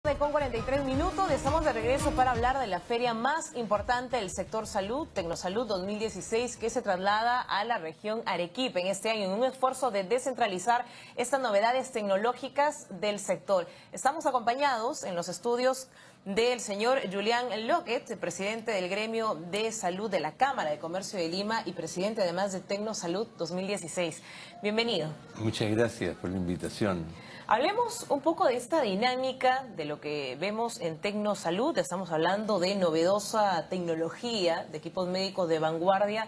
Con 43 minutos, estamos de regreso para hablar de la feria más importante del sector salud, Tecnosalud 2016, que se traslada a la región Arequipa en este año en un esfuerzo de descentralizar estas novedades tecnológicas del sector. Estamos acompañados en los estudios del señor Julián Loquet, presidente del gremio de salud de la Cámara de Comercio de Lima y presidente además de Tecnosalud 2016. Bienvenido. Muchas gracias por la invitación. Hablemos un poco de esta dinámica, de lo que vemos en Tecnosalud. Estamos hablando de novedosa tecnología, de equipos médicos de vanguardia.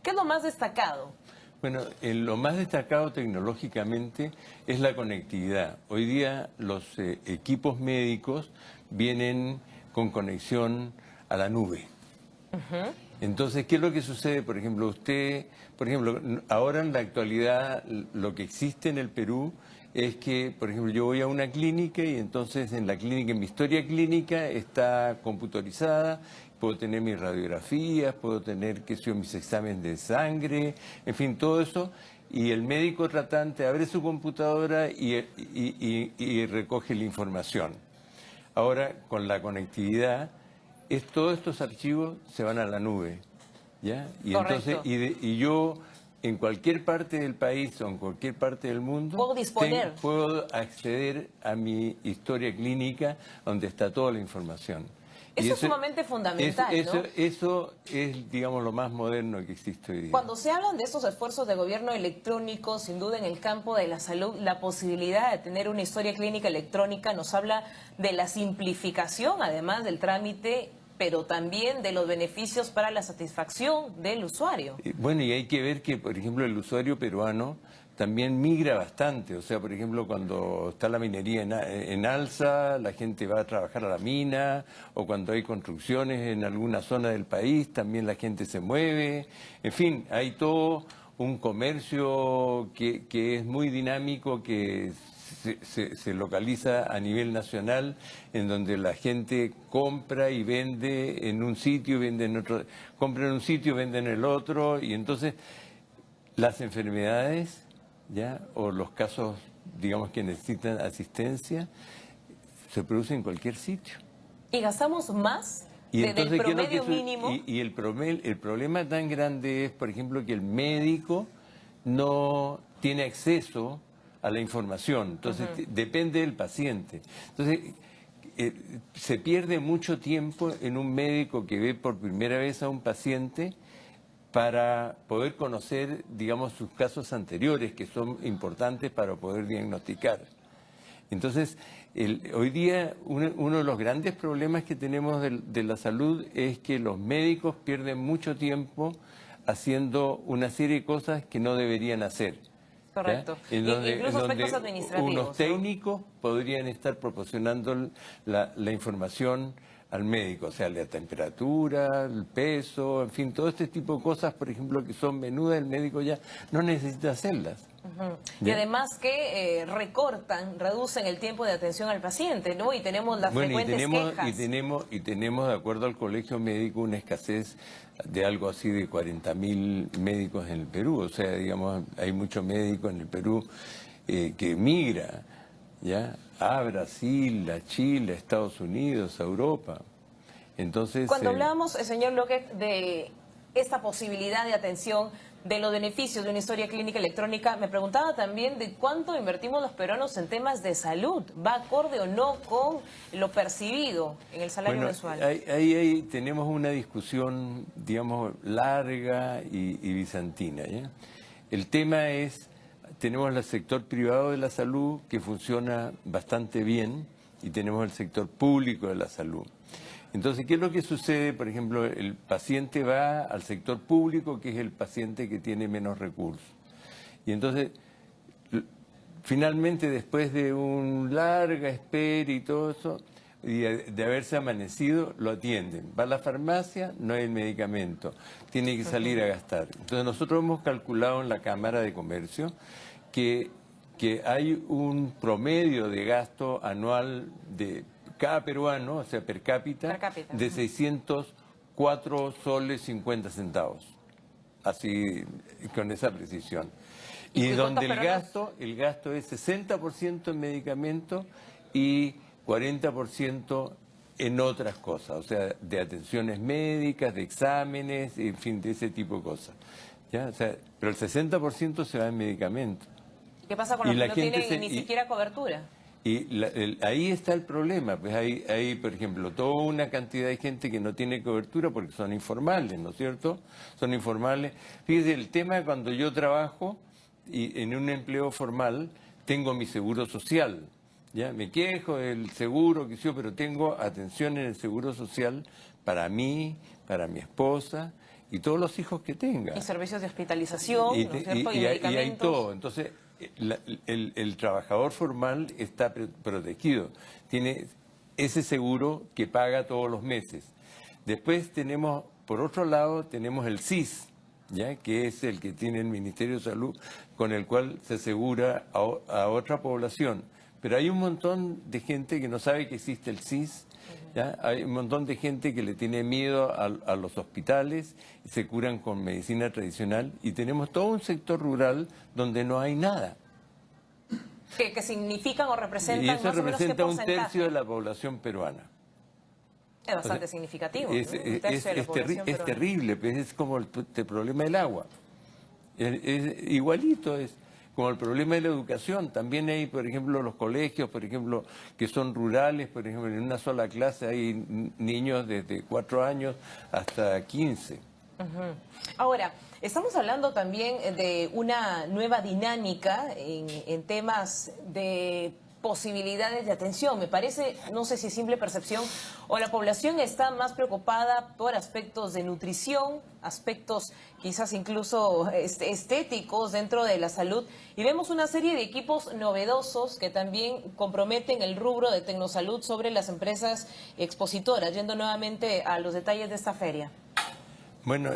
¿Qué es lo más destacado? Bueno, lo más destacado tecnológicamente es la conectividad. Hoy día los equipos médicos vienen con conexión a la nube. Entonces, ¿qué es lo que sucede? Por ejemplo, ahora en la actualidad lo que existe en el Perú es que, por ejemplo, yo voy a una clínica y entonces en la clínica, en mi historia clínica está computarizada, puedo tener mis radiografías, puedo tener, qué sé yo, mis exámenes de sangre, en fin, todo eso, y el médico tratante abre su computadora y recoge la información. Ahora, con la conectividad, todos estos archivos se van a la nube, ¿ya? Y Correcto. entonces, yo en cualquier parte del país o en cualquier parte del mundo puedo acceder a mi historia clínica donde está toda la información. Eso es sumamente fundamental, ¿no? Eso es, digamos, lo más moderno que existe hoy día. Cuando se hablan de estos esfuerzos de gobierno electrónico, sin duda en el campo de la salud, la posibilidad de tener una historia clínica electrónica nos habla de la simplificación, además del trámite, pero también de los beneficios para la satisfacción del usuario. Bueno, y hay que ver que, por ejemplo, el usuario peruano también migra bastante. O sea, por ejemplo, cuando está la minería en alza, la gente va a trabajar a la mina, o cuando hay construcciones en alguna zona del país, también la gente se mueve. En fin, hay todo un comercio que es muy dinámico, que se localiza a nivel nacional, en donde la gente compra y vende en un sitio, vende en otro, compra en un sitio, vende en el otro, y entonces las enfermedades, ¿ya?, o los casos, digamos, que necesitan asistencia, se producen en cualquier sitio. ¿Y gastamos más del promedio mínimo? Y el problema tan grande es, por ejemplo, que el médico no tiene acceso a la información, entonces depende del paciente. Entonces, se pierde mucho tiempo en un médico que ve por primera vez a un paciente para poder conocer, digamos, sus casos anteriores, que son importantes para poder diagnosticar. Entonces, hoy día uno de los grandes problemas que tenemos de la salud es que los médicos pierden mucho tiempo haciendo una serie de cosas que no deberían hacer. Correcto. Incluso aspectos administrativos, unos técnicos podrían estar proporcionando la información al médico, o sea, la temperatura, el peso, en fin, todo este tipo de cosas, por ejemplo, que son menudas, el médico ya no necesita hacerlas. Y además que reducen el tiempo de atención al paciente, ¿no? Y tenemos las frecuentes quejas. Y tenemos, de acuerdo al Colegio Médico, una escasez de algo así de 40.000 médicos en el Perú. O sea, digamos, hay muchos médicos en el Perú que migran, ¿ya?, a Brasil, a Chile, a Estados Unidos, a Europa. Entonces, cuando hablábamos, señor Loquet, de esta posibilidad de atención, de los beneficios de una historia clínica electrónica, me preguntaba también de cuánto invertimos los peruanos en temas de salud. ¿Va acorde o no con lo percibido en el salario mensual? Ahí tenemos una discusión, digamos, larga y bizantina, ¿ya? El tema es, tenemos el sector privado de la salud que funciona bastante bien y tenemos el sector público de la salud. Entonces, ¿qué es lo que sucede? Por ejemplo, el paciente va al sector público, que es el paciente que tiene menos recursos. Y entonces, finalmente, después de una larga espera y todo eso, y de haberse amanecido, lo atienden. Va a la farmacia, no hay el medicamento, tiene que salir a gastar. Entonces, nosotros hemos calculado en la Cámara de Comercio que hay un promedio de gasto anual de cada peruano, o sea, per cápita, de 604 soles 50 centavos. Así, con esa precisión. Y donde el gasto es 60% en medicamentos y 40% en otras cosas, o sea, de atenciones médicas, de exámenes, en fin, de ese tipo de cosas. ¿Ya? O sea, pero el 60% se va en medicamentos. ¿Qué pasa con Y los la que no gente tienen ni siquiera cobertura? Y ahí está el problema, pues hay, por ejemplo, toda una cantidad de gente que no tiene cobertura porque son informales, ¿no es cierto? Son informales. Fíjese, el tema es cuando yo trabajo y en un empleo formal, tengo mi seguro social, ¿ya? Me quejo del seguro, que sí, pero tengo atención en el seguro social para mí, para mi esposa y todos los hijos que tenga. Y servicios de hospitalización, ¿no es cierto? Y Y medicamentos. hay todo. Entonces, el trabajador formal está protegido. Tiene ese seguro que paga todos los meses. Después tenemos, por otro lado, tenemos el SIS, ¿ya? Que es el que tiene el Ministerio de Salud, con el cual se asegura a otra población. Pero hay un montón de gente que no sabe que existe el SIS. ¿Ya? Hay un montón de gente que le tiene miedo a los hospitales y se curan con medicina tradicional y tenemos todo un sector rural donde no hay nada. Que significan o representan Y eso más o menos qué representa un porcentaje. tercio de la población peruana. Es bastante significativo, ¿no? Un Es tercio de la población peruana. terrible, pues es como el problema del agua. Igualito es. Como el problema de la educación, también hay, por ejemplo, los colegios, por ejemplo, que son rurales, por ejemplo, en una sola clase hay niños desde 4 años hasta 15. Ahora, estamos hablando también de una nueva dinámica en temas de posibilidades de atención. Me parece, no sé si es simple percepción, o la población está más preocupada por aspectos de nutrición, aspectos quizás incluso estéticos dentro de la salud, y vemos una serie de equipos novedosos que también comprometen el rubro de tecnosalud sobre las empresas expositoras. Yendo nuevamente a los detalles de esta feria. Bueno,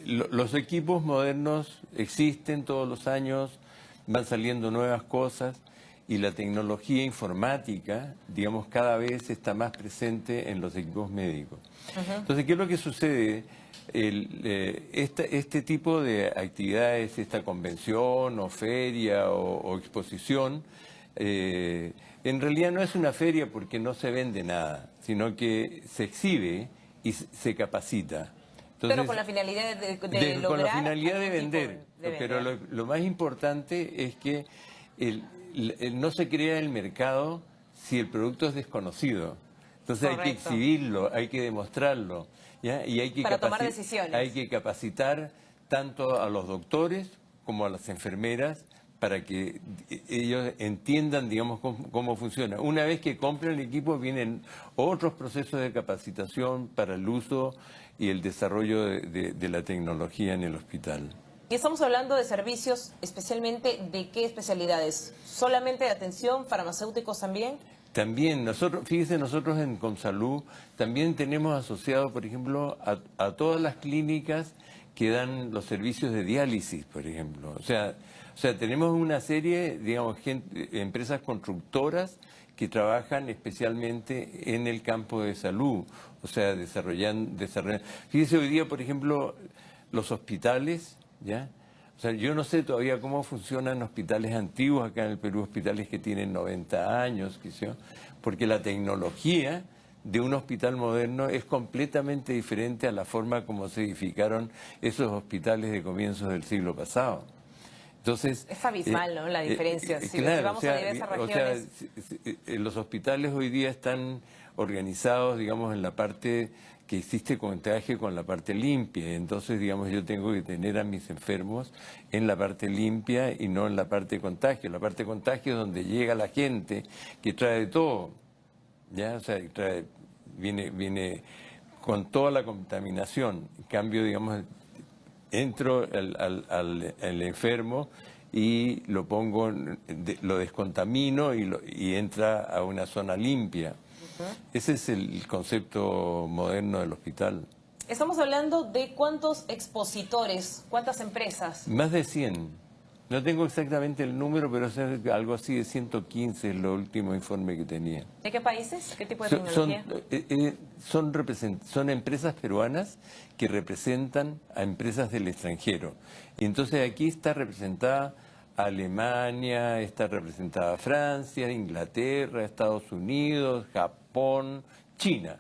los equipos modernos existen todos los años, van saliendo nuevas cosas y la tecnología informática, digamos, cada vez está más presente en los equipos médicos. Entonces, ¿qué es lo que sucede? Este tipo de actividades, esta convención o feria o exposición, en realidad no es una feria porque no se vende nada, sino que se exhibe y se capacita. Entonces, pero con la finalidad de lograr... Con la finalidad de algún vender. tipo de Pero lo más importante es que no se crea el mercado si el producto es desconocido. Entonces hay que exhibirlo, hay que demostrarlo, ¿ya? Y hay que para tomar decisiones. Hay que capacitar tanto a los doctores como a las enfermeras para que ellos entiendan, digamos, cómo funciona. Una vez que compran el equipo, vienen otros procesos de capacitación para el uso y el desarrollo de la tecnología en el hospital. Y estamos hablando de servicios, especialmente ¿de qué especialidades? ¿Solamente de atención, farmacéuticos también? También, fíjese, nosotros en Consalud también tenemos asociado, por ejemplo, a todas las clínicas que dan los servicios de diálisis, por ejemplo. O sea, tenemos una serie, digamos, empresas constructoras que trabajan especialmente en el campo de salud, o sea, desarrollando. Fíjese hoy día, por ejemplo, los hospitales, ¿ya? O sea, yo no sé todavía cómo funcionan hospitales antiguos acá en el Perú, hospitales que tienen 90 años, quizá, porque la tecnología de un hospital moderno es completamente diferente a la forma como se edificaron esos hospitales de comienzos del siglo pasado. Entonces, es abismal, ¿no? La diferencia. Si claro, vamos a diversas regiones. Los hospitales hoy día están organizados, digamos, en la parte que existe contagio con la parte limpia. Entonces, digamos, yo tengo que tener a mis enfermos en la parte limpia y no en la parte de contagio. La parte de contagio es donde llega la gente que trae de todo, ¿ya? O sea, viene con toda la contaminación. En cambio, digamos, entro al enfermo y lo pongo, lo descontamino y entra a una zona limpia. Ese es el concepto moderno del hospital. Estamos hablando de cuántos expositores, cuántas empresas. Más de 100. No tengo exactamente el número, pero es algo así de 115 es el último informe que tenía. ¿De qué países? ¿Qué tipo de tecnología? Son empresas peruanas que representan a empresas del extranjero. Y entonces aquí está representada Alemania, está representada Francia, Inglaterra, Estados Unidos, Japón, China.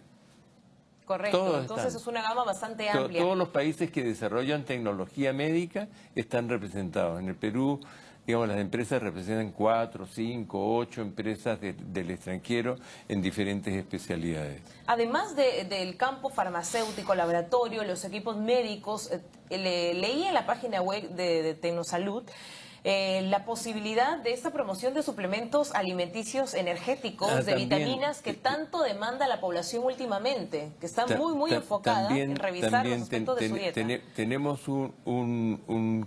Correcto, Todos entonces están. es una gama bastante amplia. Todos los países que desarrollan tecnología médica están representados. En el Perú, digamos, las empresas representan 4, 5, 8 empresas del extranjero en diferentes especialidades. Además del campo farmacéutico, laboratorio, los equipos médicos, leí en la página web de Tecnosalud la posibilidad de esta promoción de suplementos alimenticios energéticos, de también, vitaminas que tanto demanda la población últimamente, que está muy enfocada en revisar los aspectos de su dieta. Tenemos un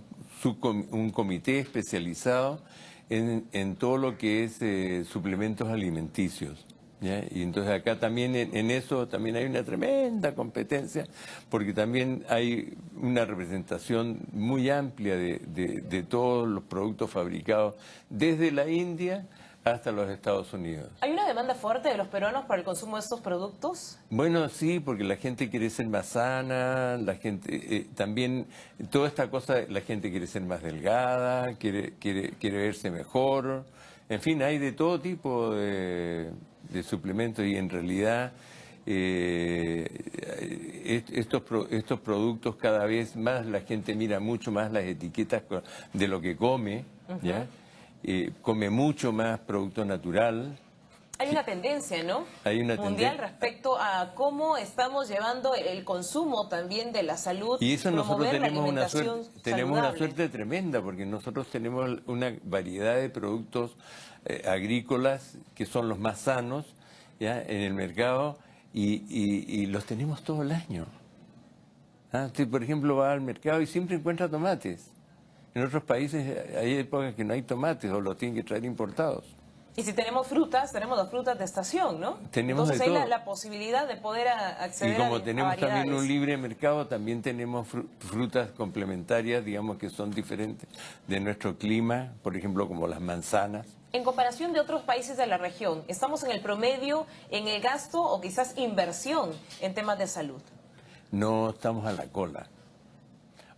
comité especializado en todo lo que es suplementos alimenticios. ¿Ya? Y entonces acá también en eso también hay una tremenda competencia, porque también hay una representación muy amplia de todos los productos fabricados desde la India hasta los Estados Unidos. ¿Hay una demanda fuerte de los peruanos para el consumo de estos productos? Bueno, sí, porque la gente quiere ser más sana, la gente también, toda esta cosa, la gente quiere ser más delgada, quiere verse mejor, en fin, hay de todo tipo de suplementos y en realidad estos productos cada vez más la gente mira mucho más las etiquetas de lo que come, ¿ya? Come mucho más producto natural. Hay una tendencia, ¿no? Hay una mundial respecto a cómo estamos llevando el consumo también de la salud. Y eso nosotros tenemos una saludable. suerte tremenda, porque nosotros tenemos una variedad de productos agrícolas que son los más sanos, ¿ya? En el mercado y los tenemos todo el año. Usted, por ejemplo, va al mercado y siempre encuentra tomates. En otros países hay épocas que no hay tomates o los tienen que traer importados. Y si tenemos frutas, tenemos las frutas de estación, ¿no? Tenemos entonces de hay todo. la posibilidad de poder acceder Y como a tenemos variedades. también un libre mercado, también tenemos frutas complementarias, digamos, que son diferentes de nuestro clima, por ejemplo, como las manzanas. En comparación de otros países de la región, ¿estamos en el promedio en el gasto o quizás inversión en temas de salud? No estamos a la cola.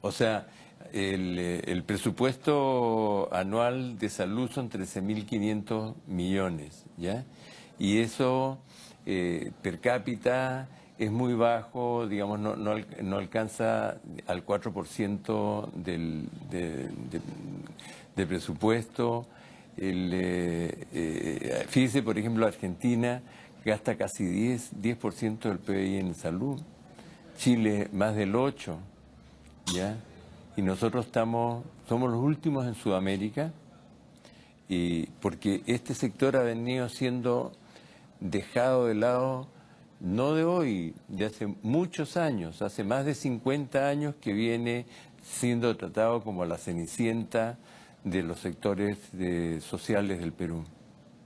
O sea, el presupuesto anual de salud son 13.500 millones, ¿ya? Y eso per cápita es muy bajo, digamos, no alcanza al 4% del presupuesto. Fíjese, por ejemplo, Argentina gasta casi 10% del PBI en salud, Chile más del 8%, ¿ya? Y nosotros somos los últimos en Sudamérica, porque este sector ha venido siendo dejado de lado, no de hoy, de hace muchos años, hace más de 50 años que viene siendo tratado como la cenicienta de los sectores sociales del Perú.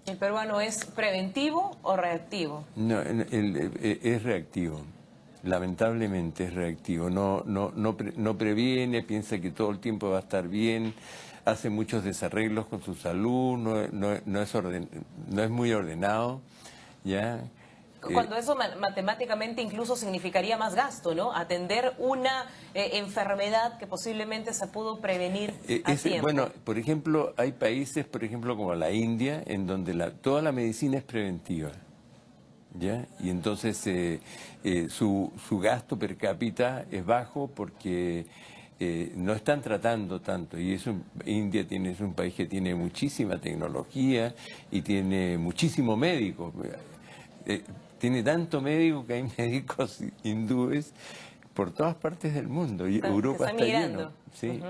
¿El peruano es preventivo o reactivo? No, es reactivo. Lamentablemente es reactivo, no previene, piensa que todo el tiempo va a estar bien, hace muchos desarreglos con su salud, no es muy ordenado, ¿ya? Cuando eso matemáticamente incluso significaría más gasto, ¿no? Atender una enfermedad que posiblemente se pudo prevenir a tiempo. Bueno, por ejemplo, hay países, por ejemplo, como la India, en donde toda la medicina es preventiva. ¿Ya? Y entonces su gasto per cápita es bajo porque no están tratando tanto. Y India es un país que tiene muchísima tecnología y tiene muchísimo médico. Tiene tanto médico que hay médicos hindúes por todas partes del mundo. Y Europa está lleno. Sí.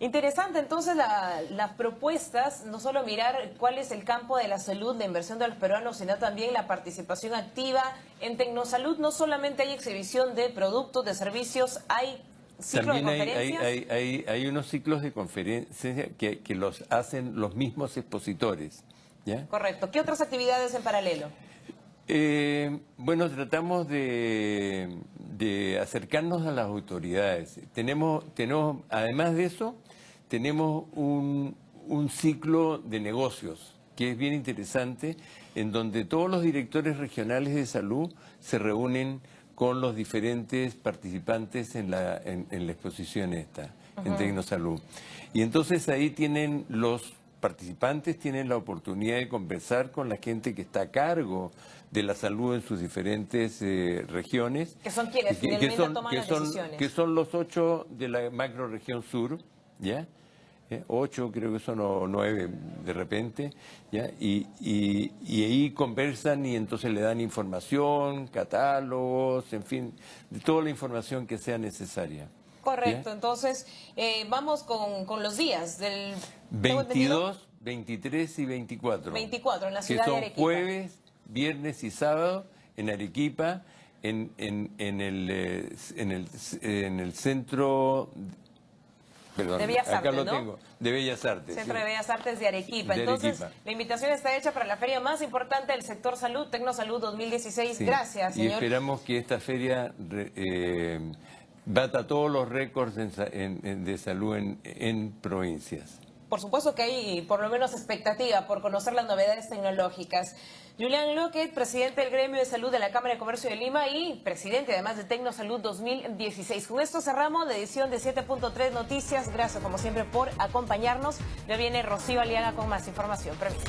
Interesante, entonces, las propuestas, no solo mirar cuál es el campo de la salud, la inversión de los peruanos, sino también la participación activa. En Tecnosalud no solamente hay exhibición de productos, de servicios, hay ciclos de conferencias. Hay unos ciclos de conferencias que los hacen los mismos expositores, ¿ya? Correcto. ¿Qué otras actividades en paralelo? Bueno, tratamos de acercarnos a las autoridades. Tenemos, además de eso, tenemos un ciclo de negocios que es bien interesante, en donde todos los directores regionales de salud se reúnen con los diferentes participantes en la exposición esta. en Tecnosalud. Y entonces ahí tienen los participantes, tienen la oportunidad de conversar con la gente que está a cargo de la salud en sus diferentes regiones. Que son quienes finalmente toman las decisiones. Que son los 8 de la macrorregión sur, ¿ya? 8 creo que son, o 9 de repente, ¿ya? Y ahí conversan y entonces le dan información, catálogos, en fin, de toda la información que sea necesaria. Correcto, ¿Ya? entonces vamos con los días del 22, 23 y 24. 24 en la ciudad de Arequipa. Que son jueves, viernes y sábado en Arequipa, en el centro. Perdón, de Bellas acá Artes, lo ¿no? tengo, de Bellas Artes. Centro sí. de Bellas Artes de Arequipa. De Entonces, Arequipa. la invitación está hecha para la feria más importante del sector salud, Tecnosalud 2016. Sí. Gracias, Y señor. esperamos que esta feria bata todos los récords de salud en provincias. Por supuesto que hay por lo menos expectativa por conocer las novedades tecnológicas. Julián Loquet, presidente del Gremio de Salud de la Cámara de Comercio de Lima y presidente además de Tecnosalud 2016. Con esto cerramos la edición de 7.3 Noticias. Gracias como siempre por acompañarnos. Ya viene Rocío Aliaga con más información. Permiso.